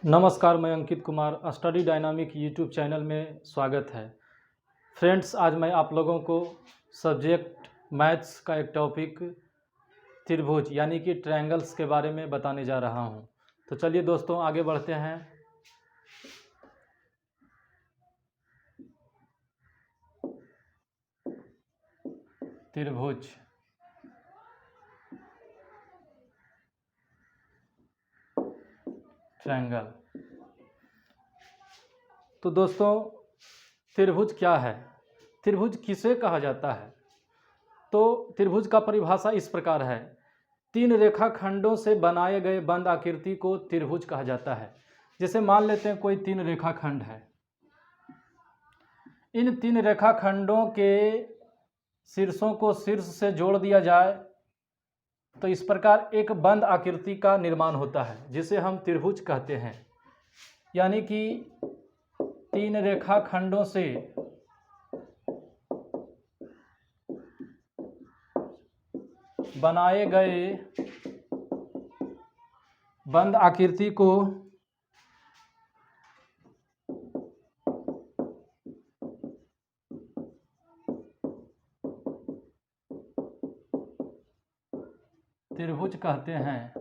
नमस्कार, मैं Ankit Kumar Study Dynamic YouTube channel में स्वागत है। फ्रेंड्स, आज मैं आप लोगों को सब्जेक्ट मैथ्स का एक टॉपिक त्रिभुज यानी कि ट्रायंगल्स के बारे में बताने जा रहा हूं। तो चलिए दोस्तों, आगे बढ़ते हैं। त्रिभुज ट्रायंगल। तो दोस्तों, त्रिभुज क्या है? त्रिभुज किसे कहा जाता है? तो त्रिभुज का परिभाषा इस प्रकार है। तीन रेखाखंडों से बनाए गए बंद आकृति को त्रिभुज कहा जाता है। जैसे मान लेते हैं कोई तीन रेखाखंड है। इन तीन रेखाखंडों के शीर्षों को शीर्ष से जोड़ दिया जाए तो इस प्रकार एक बंद आकृति का निर्माण होता है, जिसे हम त्रिभुज कहते हैं। यानी कि तीन रेखाखंडों से बनाए गए बंद आकृति को त्रिभुज कहते हैं।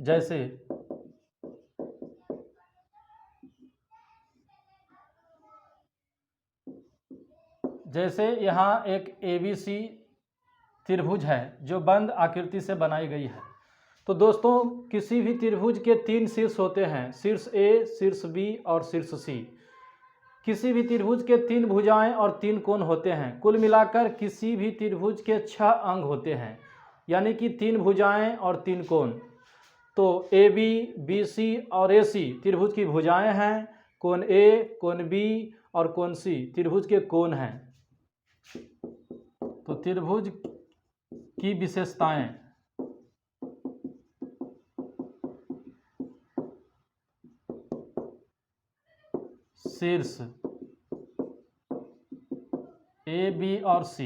जैसे यहाँ एक ABC त्रिभुज है जो बंद आकृति से बनाई गई है। तो दोस्तों, किसी भी त्रिभुज के तीन शीर्ष होते हैं, शीर्ष A, शीर्ष B और शीर्ष C। किसी भी त्रिभुज के तीन भुजाएं और तीन कोण होते हैं। कुल मिलाकर किसी भी त्रिभुज के 6 अंग होते हैं, यानी कि तीन भुजाएं और तीन कोण। तो AB, BC और AC त्रिभुज की भुजाएं हैं, कोण A, कोण B और कोण C त्रिभुज के कोण हैं। तो त्रिभुज की विशेषताएं। शीर्ष A, B और C,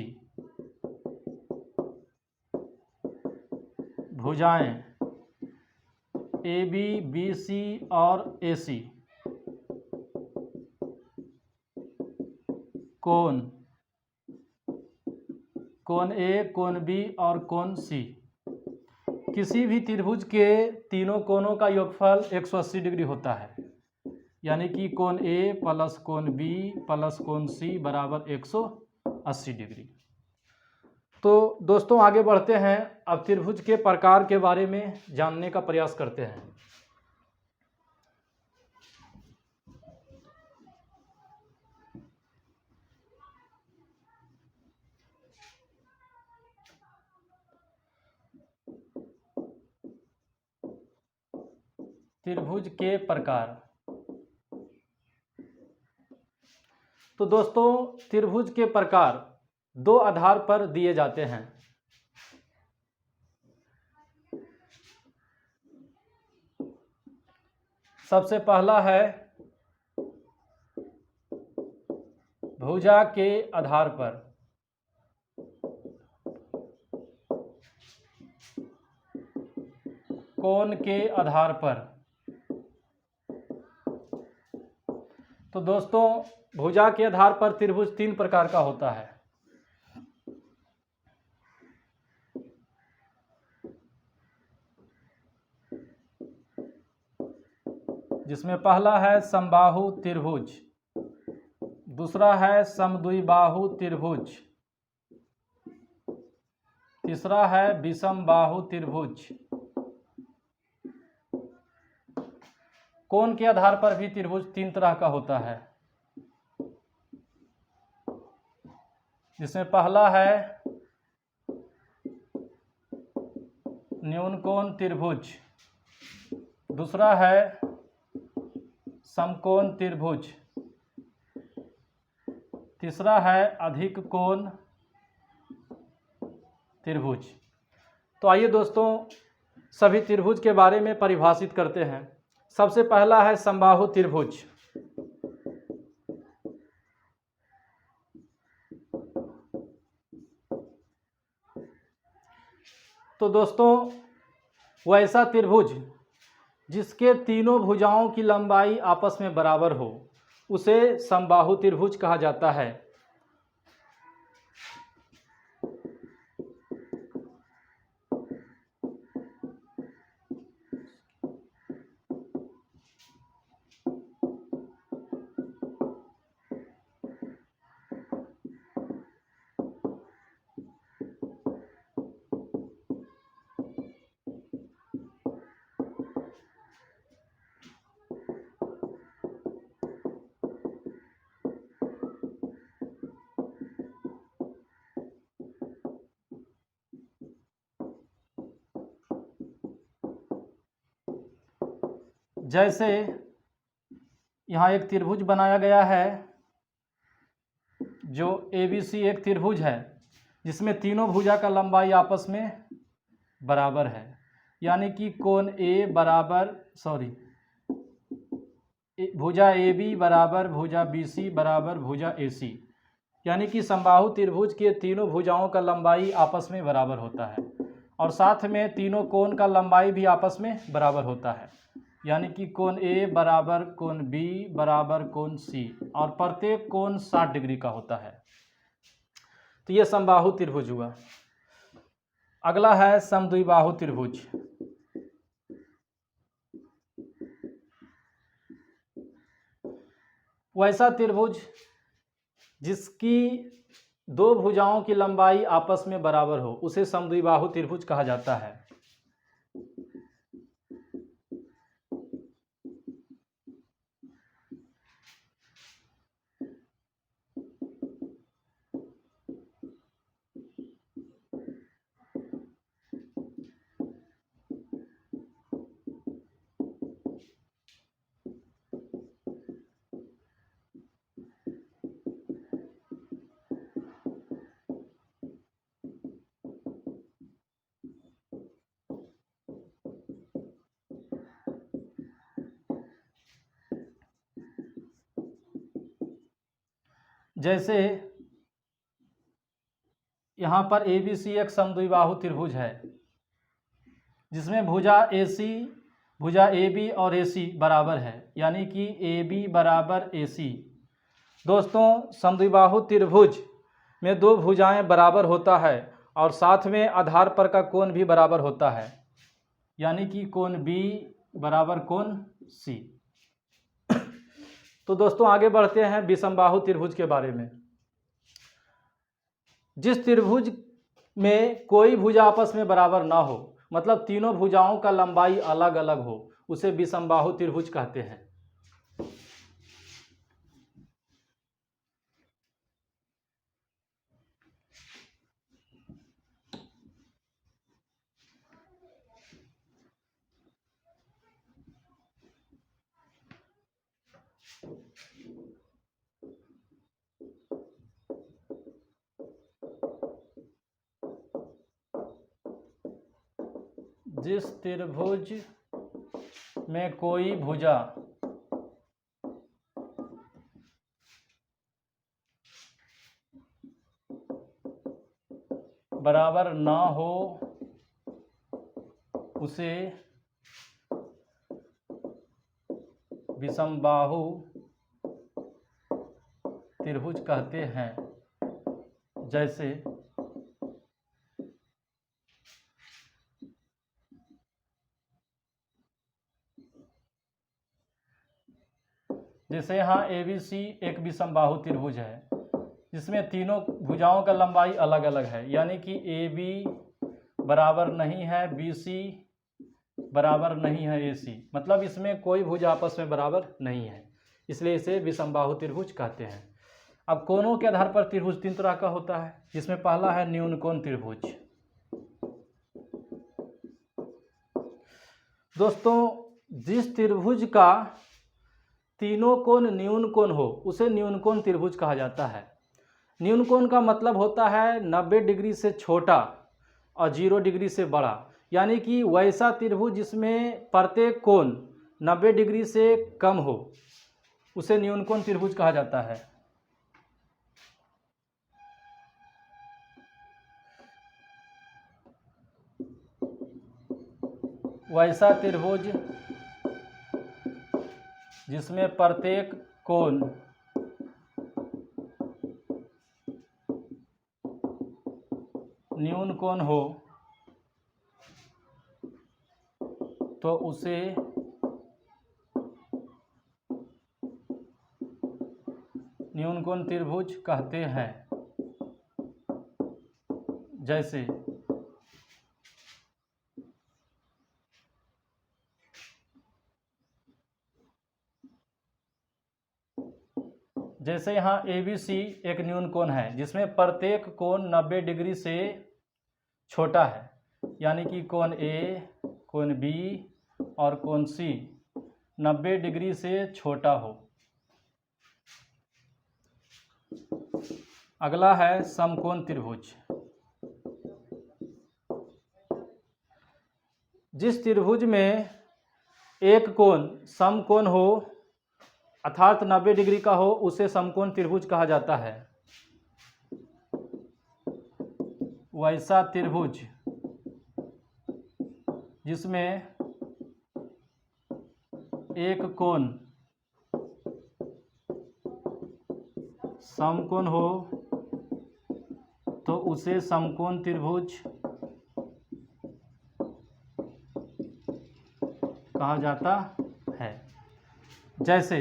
भुजाएं AB, BC और AC, कोण A, कोण B और कोण C। किसी भी त्रिभुज के तीनों कोणों का योगफल 180 डिग्री होता है, यानी कि कोण A प्लस कोण B प्लस कोण C बराबर 180 डिग्री। तो दोस्तों, आगे बढ़ते हैं। अब त्रिभुज के प्रकार के बारे में जानने का प्रयास करते हैं। त्रिभुज के प्रकार। तो दोस्तों, त्रिभुज के प्रकार दो आधार पर दिए जाते हैं। सबसे पहला है भुजा के आधार पर। कोण के आधार पर। तो दोस्तों, भुजा के आधार पर त्रिभुज तीन प्रकार का होता है। जिसमें पहला है समबाहु त्रिभुज, दूसरा है समद्विबाहु त्रिभुज, तीसरा है विषम बाहु त्रिभुज। कोण के आधार पर भी त्रिभुज तीन तरह का होता है, जिसमें पहला है न्यून कोण त्रिभुज, दूसरा है समकोण त्रिभुज, तीसरा है अधिक कोण त्रिभुज। तो आइए दोस्तों, सभी त्रिभुज के बारे में परिभाषित करते हैं। सबसे पहला है समबाहु त्रिभुज। तो दोस्तों वैसा त्रिभुज जिसके तीनों भुजाओं की लंबाई आपस में बराबर हो उसे समबाहु त्रिभुज कहा जाता है। जैसे यहाँ एक त्रिभुज बनाया गया है, जो ABC एक त्रिभुज है जिसमें तीनों भुजा का लंबाई आपस में बराबर है, यानी कि कोण A बराबर भुजा AB बराबर भुजा BC बराबर भुजा AC, यानी कि समबाहु त्रिभुज के तीनों भुजाओं का लंबाई आपस में बराबर होता है और साथ में तीनों कोण का लंबाई भी आपस में बराबर होता है, यानी कि कोण A बराबर कोण B बराबर कोण C और प्रत्येक कोण 60 डिग्री का होता है। तो ये समबाहु त्रिभुज हुआ। अगला है समद्विबाहु त्रिभुज। वैसा त्रिभुज जिसकी दो भुजाओं की लंबाई आपस में बराबर हो उसे समद्विबाहु त्रिभुज कहा जाता है। जैसे यहाँ पर ABC एक समद्विबाहु त्रिभुज है जिसमें भुजा AC, भुजा AB और AC बराबर है, यानी कि AB बराबर AC। दोस्तों समद्विबाहु त्रिभुज में दो भुजाएं बराबर होता है और साथ में आधार पर का कोण भी बराबर होता है, यानी कि कोण B बराबर कोण C। तो दोस्तों आगे बढ़ते हैं विषमबाहु त्रिभुज के बारे में। जिस त्रिभुज में कोई भुजा आपस में बराबर ना हो, मतलब तीनों भुजाओं का लंबाई अलग अलग हो, उसे विषमबाहु त्रिभुज कहते हैं। जिस त्रिभुज में कोई भुजा बराबर ना हो उसे विषमबाहु त्रिभुज कहते हैं। जैसे यहाँ ABC एक विषमबाहु त्रिभुज है जिसमें तीनों भुजाओं का लंबाई अलग अलग है, यानी कि AB बराबर नहीं है BC बराबर नहीं है AC, मतलब इसमें कोई भुजा आपस में बराबर नहीं है, इसलिए इसे विषमबाहु त्रिभुज कहते हैं। अब कोणों के आधार पर त्रिभुज तीन तरह का होता है, जिसमें पहला है न्यून कोण त्रिभुज। दोस्तों जिस त्रिभुज का तीनों कोण न्यून कोण हो उसे न्यून कोण त्रिभुज कहा जाता है। न्यून कोण का मतलब होता है 90 डिग्री से छोटा और 0 डिग्री से बड़ा, यानी कि वैसा त्रिभुज जिसमें प्रत्येक कोण 90 डिग्री से कम हो उसे न्यून कोण त्रिभुज कहा जाता है। वैसा त्रिभुज जिसमें प्रत्येक कोण न्यून कोण हो तो उसे न्यून कोण त्रिभुज कहते हैं। जैसे यहाँ ABC एक न्यून कोण है जिसमें प्रत्येक कोण 90 डिग्री से छोटा है, यानी कि कोण A, कोण B और कोण C 90 डिग्री से छोटा हो। अगला है समकोण त्रिभुज। जिस त्रिभुज में एक कोण समकोण हो अर्थात 90 डिग्री का हो उसे समकोण त्रिभुज कहा जाता है। वैसा त्रिभुज जिसमें एक कोण समकोण हो तो उसे समकोण त्रिभुज कहा जाता है। जैसे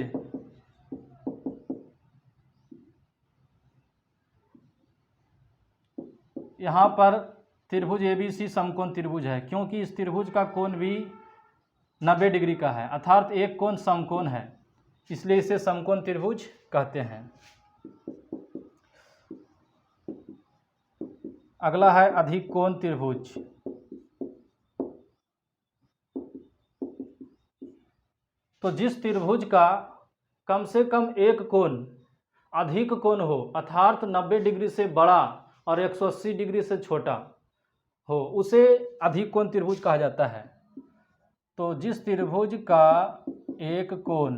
यहाँ पर त्रिभुज ABC समकोण त्रिभुज है क्योंकि इस त्रिभुज का कोण भी 90 डिग्री का है अर्थात एक कोण समकोण है, इसलिए इसे समकोण त्रिभुज कहते हैं। अगला है अधिक कोण त्रिभुज। तो जिस त्रिभुज का कम से कम एक कोण अधिक कोण हो अर्थात 90 डिग्री से बड़ा और 180 डिग्री से छोटा हो उसे अधिक कोण त्रिभुज कहा जाता है। तो जिस त्रिभुज का एक कोण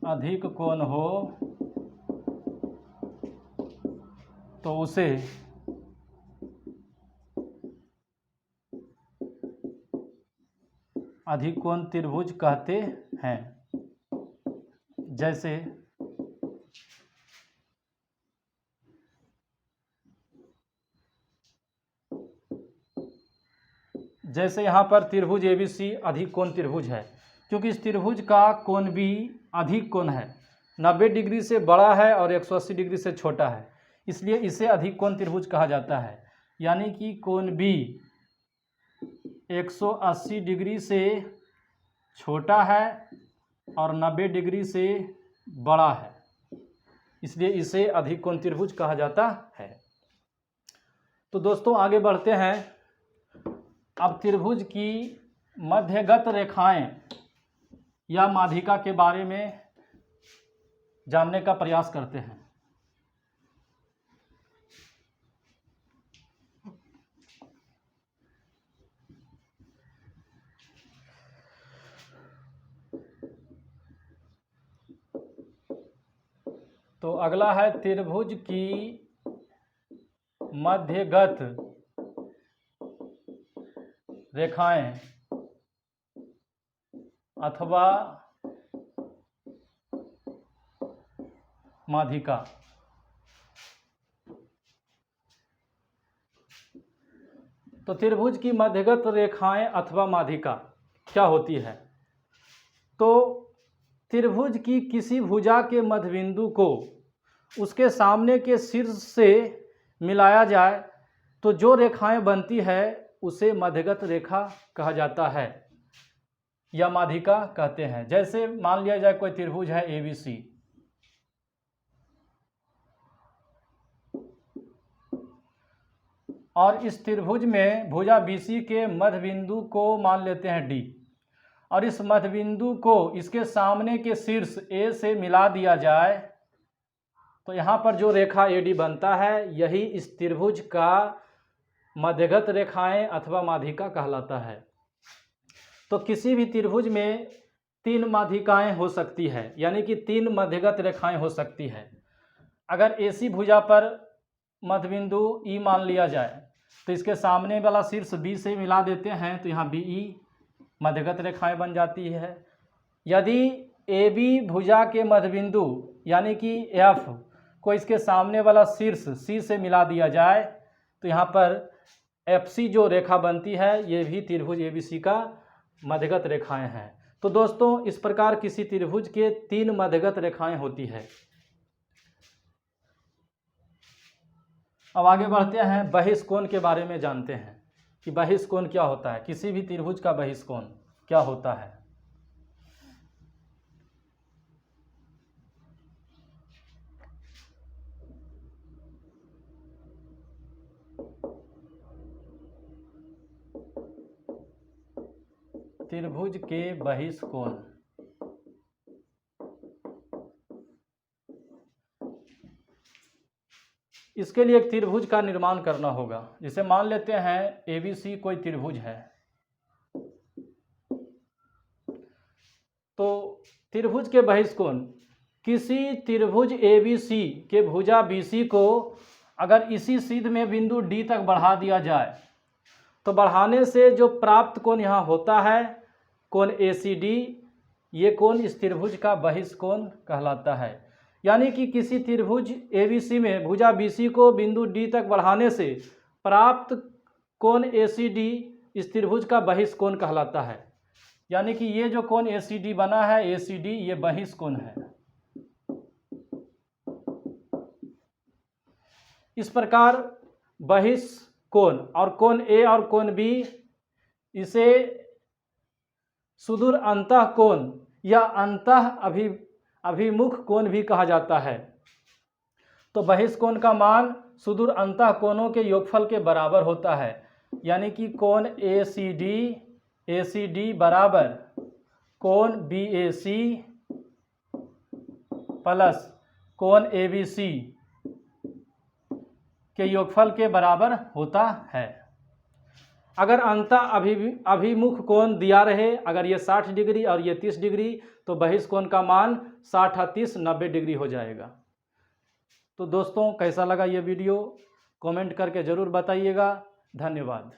अधिक कोण हो तो उसे अधिक कोण त्रिभुज कहते हैं। जैसे यहाँ पर त्रिभुज ABC अधिक कोण त्रिभुज है क्योंकि इस त्रिभुज का कोण भी अधिक कोण है, 90 डिग्री से बड़ा है और 180 डिग्री से छोटा है, इसलिए इसे अधिक कोण त्रिभुज कहा जाता है। यानी कि कोण B 180 डिग्री से छोटा है और 90 डिग्री से बड़ा है, इसलिए इसे अधिक कोण त्रिभुज कहा जाता है। तो दोस्तों आगे बढ़ते हैं। अब त्रिभुज की मध्यगत रेखाएं या माध्यिका के बारे में जानने का प्रयास करते हैं। तो अगला है त्रिभुज की मध्यगत रेखाएं अथवा माध्यिका। तो त्रिभुज की मध्यगत रेखाएं अथवा माध्यिका क्या होती है? तो त्रिभुज की किसी भुजा के मध्यबिंदु को उसके सामने के शीर्ष से मिलाया जाए तो जो रेखाएं बनती है उसे मध्यगत रेखा कहा जाता है या माध्यिका कहते हैं। जैसे मान लिया जाए कोई त्रिभुज है ABC, और इस त्रिभुज में भुजा BC के मध्यबिंदु को मान लेते हैं D, और इस मध्यबिंदु को इसके सामने के शीर्ष A से मिला दिया जाए तो यहाँ पर जो रेखा AD बनता है यही इस त्रिभुज का मध्यगत रेखाएं अथवा माध्यिका कहलाता है। तो किसी भी त्रिभुज में 3 माध्यिकाएं हो सकती है, यानी कि 3 मध्यगत रेखाएं हो सकती है। अगर AC भुजा पर मध्यबिंदु ई मान लिया जाए तो इसके सामने वाला शीर्ष बी से मिला देते हैं तो यहाँ बी ई मध्यगत रेखाएं बन जाती है। यदि ए बी भुजा के मध्यबिंदु यानी कि एफ को इसके सामने वाला शीर्ष सी से मिला दिया जाए तो यहाँ पर एफ सी जो रेखा बनती है ये भी त्रिभुज ए बी सी का मध्यगत रेखाएं हैं। तो दोस्तों इस प्रकार किसी त्रिभुज के 3 मध्यगत रेखाएं होती है। अब आगे बढ़ते हैं, बहिष्कोण के बारे में जानते हैं कि बहिष्कोण क्या होता है, किसी भी त्रिभुज का बहिष्कोण क्या होता है। त्रिभुज के बहिष्कोण, इसके लिए एक त्रिभुज का निर्माण करना होगा। जैसे मान लेते हैं ABC कोई त्रिभुज है, तो त्रिभुज के बहिष्कोण किसी त्रिभुज ABC के भुजा BC को अगर इसी सीध में बिंदु D तक बढ़ा दिया जाए तो बढ़ाने से जो प्राप्त कोण यहाँ होता है कोण ACD, ये कोण इस त्रिभुज का बहिष्कोण कहलाता है। यानी कि किसी त्रिभुज ABC में भुजा BC को बिंदु D तक बढ़ाने से प्राप्त कोण ACD इस त्रिभुज का बहिष्कोण कहलाता है। यानी कि ये जो कोण ACD बना है, ACD ये बहिष्कोण है। इस प्रकार बहिष्कोण और कोण A और कोण B, इसे सुदूर अंतः कोण या अंतः अभिमुख कोण भी कहा जाता है। तो बहिष्कोण का मान सुदूर अंतः कोणों के योगफल के बराबर होता है। यानी कि कोण ACD बराबर कोण BAC प्लस कोण ABC के योगफल के बराबर होता है। अगर अंतः अभिमुख कोण दिया रहे, अगर ये 60 डिग्री और ये 30 डिग्री, तो बहिष्कोण का मान 60 और 30 90 डिग्री हो जाएगा। तो दोस्तों कैसा लगा ये वीडियो कमेंट करके ज़रूर बताइएगा। धन्यवाद।